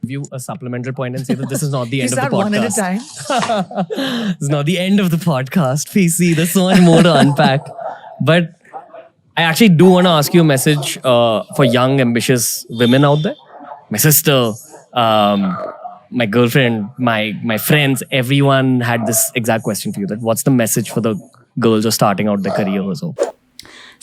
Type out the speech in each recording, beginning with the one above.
you a supplemental point and say that this is not the end of the start one at a podcast. time. It's not the end of the podcast, PC. There's so much more to unpack. But I actually do want to ask you a message for young, ambitious women out there. My sister, my girlfriend, my friends, everyone had this exact question for you. That what's the message for the girls who are starting out their careers?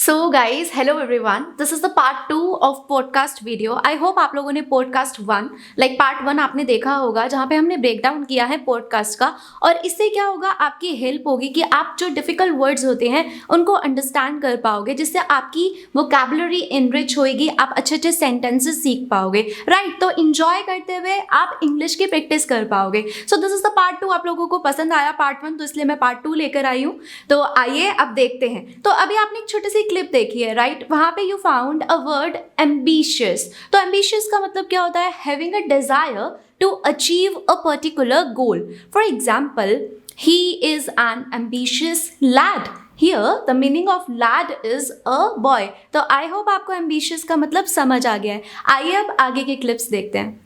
So guys, hello everyone. This is the part 2 of podcast video. I hope आप लोगों ने podcast 1 like part 1 आपने देखा होगा जहाँ पे हमने break down किया है podcast का, और इससे क्या होगा, आपकी help होगी कि आप जो difficult words होते हैं उनको understand कर पाओगे, जिससे आपकी vocabulary enrich होएगी, आप अच्छे अच्छे sentences सीख पाओगे, right? तो enjoy करते हुए आप English की practice कर पाओगे. So this is the part 2. आप लोगों को पसंद आया part 1, तो इसलिए मैं part 2 लेकर आई हूँ. तो आइए अब देखते हैं. तो अभी आपने एक छोटी सी क्लिप देखी है, राइट? वहां पे you found a word ambitious. तो एम्बिशियस का मतलब क्या होता है? Having a desire to achieve a particular goal. For example, he is an ambitious lad. Here the meaning of lad is a boy. तो आई होप आपको ambitious का मतलब समझ आ गया है. आइए अब आगे के क्लिप्स देखते हैं.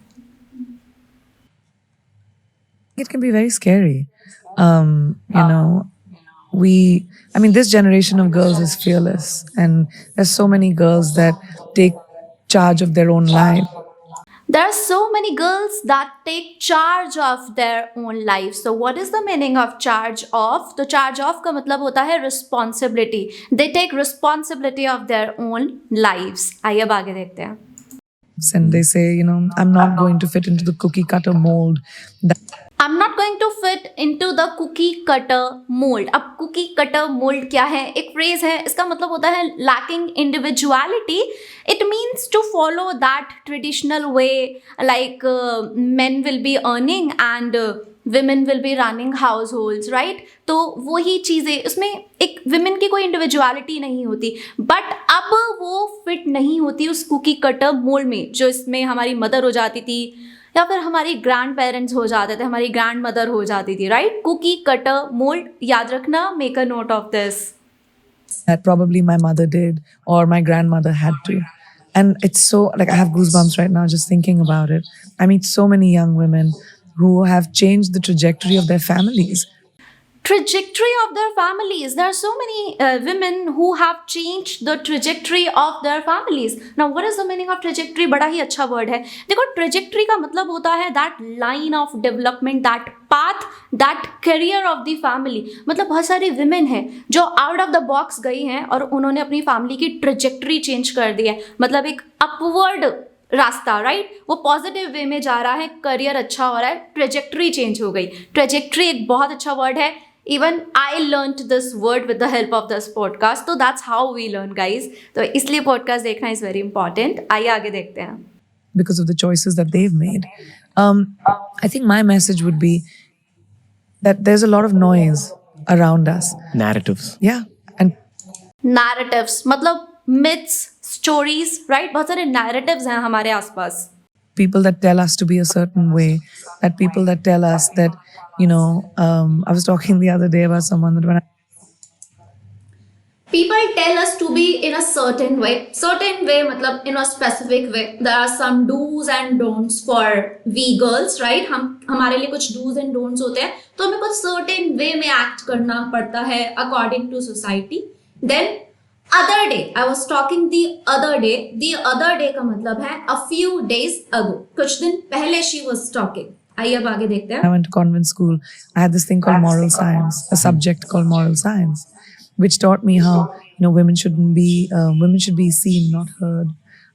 It can be very scary. You know, this generation of girls is fearless, and there's so many girls that take charge of their own life. There are so many girls that take charge of their own life. So what is the meaning of charge of? तो charge of का मतलब होता है responsibility. They take responsibility of their own lives. आइए अब आगे देखते हैं. And they say, I'm not going to fit into the cookie cutter mold. I'm not going to fit into the cookie cutter mold. अब cookie cutter mold क्या है? एक phrase है, इसका मतलब होता है lacking individuality. It means to follow that traditional way, like men will be earning and women will be running households, right? तो वही चीज़ें, उसमें एक women की कोई individuality नहीं होती, but अब वो fit नहीं होती उस cookie cutter mold में, जो इसमें हमारी mother हो जाती थी या फिर हमारी ग्रैंड पेरेंट्स हो जाते थे, हमारी ग्रैंड मदर हो जाती थी, राइट? कुकी कटर मोल्ड, याद रखना, make a note of this. That probably my mother did or my grandmother had to. And it's so, like, I have goosebumps right now just thinking about it. I meet so many young women who have changed the trajectory of their families. Trajectory of their families. There are so many women who have changed the trajectory of their families. Now, what is the meaning of trajectory? बड़ा ही अच्छा word है. देखो, trajectory का मतलब होता है that line of development, that path, that career of the family. मतलब बहुत सारी women हैं जो out of the box गई हैं और उन्होंने अपनी family की trajectory change कर दी है. मतलब एक upward रास्ता, राइट? वो पॉजिटिव वे में जा रहा है, करियर अच्छा हो रहा है, ट्रेजेक्ट्री चेंज हो गई. ट्रेजेक्ट्री एक बहुत अच्छा वर्ड है. Even I learned this word with the help of this podcast. So that's how we learn, guys. तो इसलिए podcast देखना is very important. आइए आगे देखते हैं. Because of the choices that they've made. I think my message would be that there's a lot of noise around us. Narratives. Yeah. And Narratives मतलब myths, stories, right? बहुत सारे narratives हैं हमारे आसपास. people that tell us to be a certain way, that people that tell us that, I was talking the other day about someone that when People tell us to be in a certain way. Certain way मतलब in a specific way. There are some do's and don'ts for we girls, right? हमारे लिए कुछ do's and don'ts होते हैं, तो हमें कुछ certain way में act करना पड़ता है according to society. Then other day, I was talking the other day. The other day का मतलब है a few days ago. कुछ दिन पहले she was talking. आइए अब आगे देखते हैं. I went to convent school, I had this thing called moral science, a subject called moral science, which taught me how women should be seen, not heard.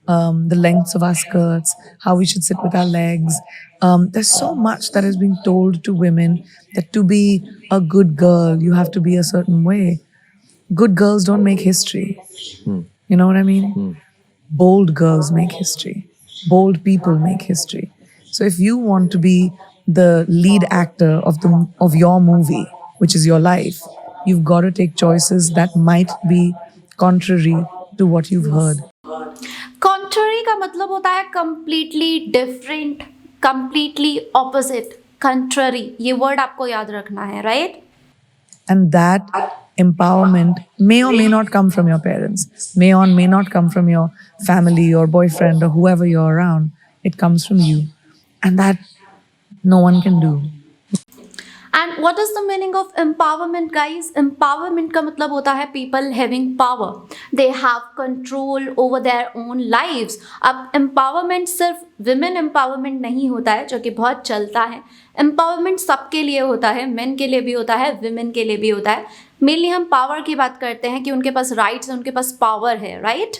The lengths of our skirts, how we should sit with our legs. There's so much that is being told to women that to be a good girl, you have to be a certain way. Good girls don't make history. You know what I mean? Bold girls make history. Bold people make history. So if you want to be the lead actor of your movie, which is your life, you've got to take choices that might be contrary to what you've heard. Contrary का मतलब होता है completely different, completely opposite, contrary. ये word आपको याद रखना है, right? And that empowerment may or may not come from your parents, may or may not come from your family or boyfriend or whoever you're around. It comes from you. and that no one can do. And what is the meaning of empowerment, guys? Empowerment का मतलब होता है people having power. They have control over their own lives. अब empowerment सिर्फ women empowerment नहीं होता है, जो कि बहुत चलता है. Empowerment सबके लिए होता है, men के लिए भी होता है, women के लिए भी होता है. मेनली हम पावर की बात करते हैं कि उनके पास राइट्स है, उनके पास पावर है, right?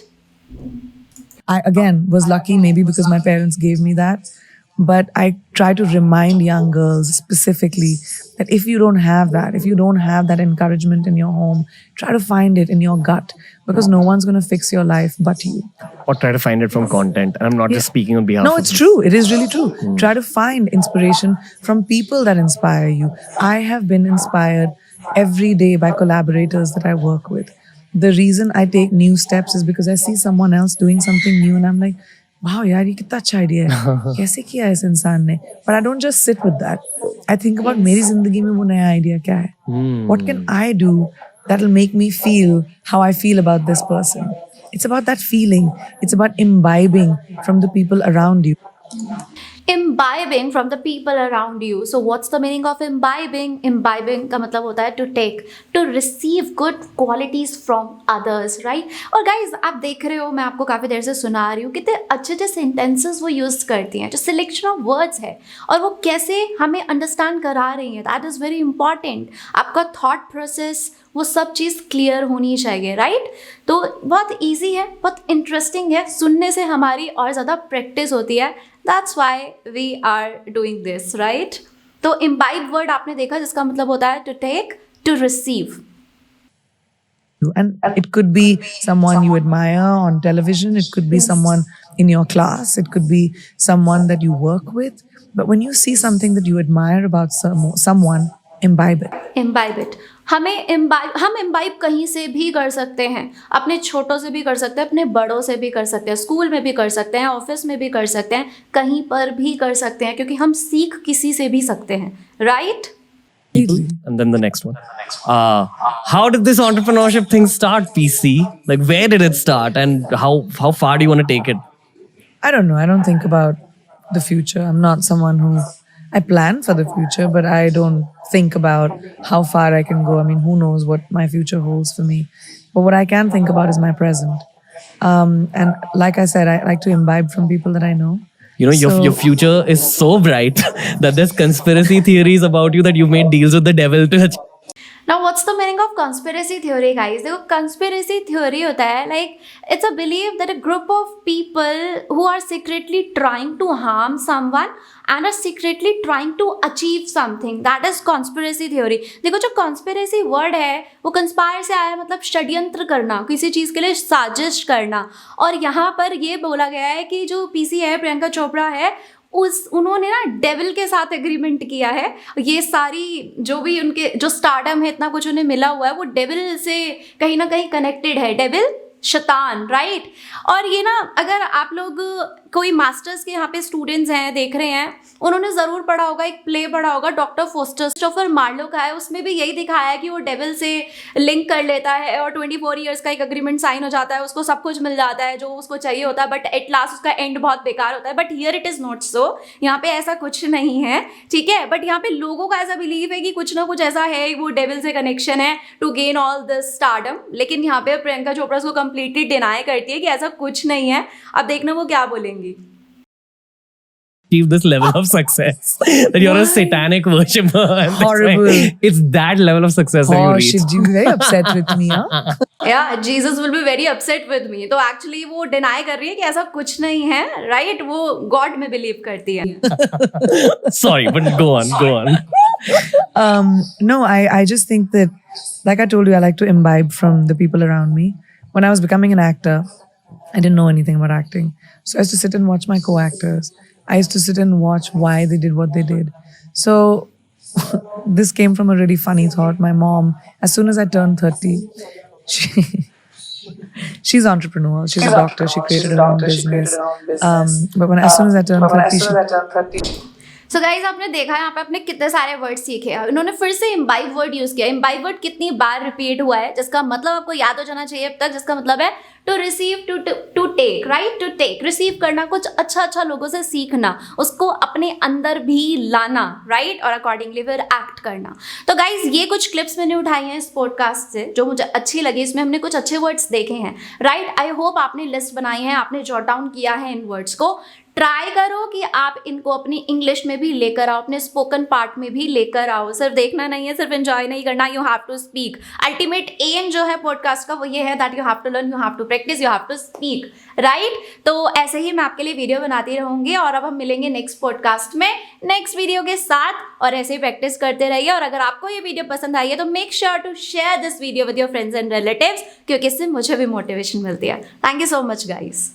I again was lucky, maybe because my parents gave me that. But I try to remind young girls specifically that if you don't have that, if you don't have that encouragement in your home, try to find it in your gut, because no one's going to fix your life but you. Or try to find it from content. And I'm not just speaking on behalf No, of it's true. It is really true. Try to find inspiration from people that inspire you. I have been inspired every day by collaborators that I work with. The reason I take new steps is because I see someone else doing something new and I'm like, wow, yaar, ye kitna acha idea hai. Kaise kiya hai is insaan ne? But I don't just sit with that. I think about meri zindagi mein wo naya idea kya hai? What can I do that'll make me feel how I feel about this person? It's about that feeling. It's about imbibing from the people around you. Imbibing from the people around you. So what's the meaning of imbibing? Imbibing का मतलब होता है to take, to receive good qualities from others, right? और guys, आप देख रहे हो, मैं आपको काफ़ी देर से सुना रही हूँ कितने अच्छे अच्छे sentences वो यूज़ करती हैं, जो सिलेक्शन ऑफ वर्ड्स है और वो कैसे हमें अंडरस्टैंड करा रही हैं. That is very important. आपका थॉट प्रोसेस वो सब चीज़ क्लियर होनी चाहिए, राइट? तो बहुत ईजी है, बहुत इंटरेस्टिंग है, सुनने से हमारी और ज़्यादा प्रैक्टिस होती है. That's why we are doing this, right? तो इम्बाइब वर्ड आपने देखा, जिसका मतलब होता है to take, to receive. And it could be someone you admire on television, it could be someone in your class, it could be someone that you work with. But when you see something that you admire about someone, imbibe it. Imbibe it. हम imbibe कहीं से भी कर सकते हैं, अपने छोटों से भी कर सकते हैं, अपने बड़ों से भी कर सकते हैं, स्कूल में भी कर सकते हैं, ऑफिस में भी कर सकते हैं, कहीं पर भी कर सकते हैं, क्योंकि हम सीख किसी से भी सकते हैं, right? And then the next one. How did this entrepreneurship thing start, PC? Like, where did it start and how far do you want to take it? I don't know. I don't think about the future. I'm not someone who... I plan for the future, but I don't think about how far I can go. I mean, who knows what my future holds for me. But what I can think about is my present. And like I said, I like to imbibe from people that I know. You know, your future is so bright that there's conspiracy theories about you that you've made deals with the devil to achieve. Now, what's the meaning of conspiracy theory, guys? देखो, conspiracy theory होता है like it's a belief that a group of people who are secretly trying to harm someone and are secretly trying to achieve something. That is conspiracy theory. देखो, जो conspiracy word है वो conspire से आया है, मतलब षड्यंत्र करना, किसी चीज़ के लिए साजिश करना. और यहाँ पर ये बोला गया है कि जो पीसी है, प्रियंका चोपड़ा है, उन्होंने ना डेविल के साथ एग्रीमेंट किया है. ये सारी जो भी उनके जो स्टारडम है, इतना कुछ उन्हें मिला हुआ है, वो डेविल से कहीं ना कहीं कनेक्टेड है. डेविल, शैतान, राइट? और ये ना, अगर आप लोग कोई मास्टर्स के यहाँ पे स्टूडेंट्स हैं, देख रहे हैं, उन्होंने ज़रूर पढ़ा होगा, एक प्ले पढ़ा होगा डॉक्टर क्रिस्टोफर मार्लो का है. उसमें भी यही दिखाया है कि वो डेविल से लिंक कर लेता है और 24 ईयर्स का एक एग्रीमेंट साइन हो जाता है, उसको सब कुछ मिल जाता है जो उसको चाहिए होता है, बट एट लास्ट उसका एंड बहुत बेकार होता है. But here it is not so. यहाँ पे ऐसा कुछ नहीं है, ठीक है? बट यहाँ पे लोगों का ऐसा बिलीव है कि कुछ ना कुछ ऐसा है, वो डेविल से कनेक्शन है to gain all this stardom. लेकिन यहाँ पे प्रियंका चोपड़ा उसको कंप्लीटली डिनाई करती है कि ऐसा कुछ नहीं है. अब देखना वो क्या बोलेंगी. Achieve this level of success that you're a satanic worshipper. And Horrible. It's that level of success that you Oh, reach. she'd be very upset with me, huh? Yeah, Jesus will be very upset with me. तो actually वो deny कर रही है कि ऐसा कुछ नहीं है, राइट? वो गॉड में बिलीव करती है. Sorry, but go on. No, I just think that, like I told you, I like to imbibe from the people around me. When I was becoming an actor, I didn't know anything about acting. So I used to sit and watch my co-actors. I used to sit and watch why they did what they did. So this came from a really funny thought. My mom, as soon as I turned 30, she's an entrepreneur. She's a doctor. She created her own business. But as soon as I turned 30, so guys आपने देखा यहाँ पे आपने कितने सारे word सीखे हैं। इन्होंने फिर से इम्बाइब वर्ड यूज किया। इम्बाइब वर्ड कितनी बार रिपीट हुआ है, जिसका मतलब आपको याद हो जाना चाहिए अब तक, जिसका मतलब है to receive, to take, right, to take, receive करना, कुछ अच्छा लोगों से सीखना, उसको अपने अंदर भी लाना, राइट, और अकॉर्डिंगली फिर एक्ट करना। तो गाइज ये कुछ क्लिप्स मैंने उठाई हैं इस पॉडकास्ट से जो मुझे अच्छी लगी। इसमें हमने कुछ अच्छे वर्ड्स देखे हैं, राइट। आई होप आपने लिस्ट बनाई है, आपने जॉट डाउन किया है इन वर्ड्स को। ट्राई करो कि आप इनको अपनी इंग्लिश में भी लेकर आओ, अपने स्पोकन पार्ट में भी लेकर आओ। सिर्फ देखना नहीं है, सिर्फ एंजॉय नहीं करना, you have to speak. Ultimate aim जो है पॉडकास्ट का वो ये है that you have to learn, you have to practice, you have to speak, right. तो ऐसे ही मैं आपके लिए वीडियो बनाती रहूंगी और अब हम मिलेंगे नेक्स्ट पॉडकास्ट में नेक्स्ट वीडियो के साथ, और ऐसे ही प्रैक्टिस करते रहिए। और अगर आपको ये वीडियो पसंद आई है तो make sure to share this video with your friends and relatives, क्योंकि इससे मुझे भी मोटिवेशन मिलती है। Thank you so much guys.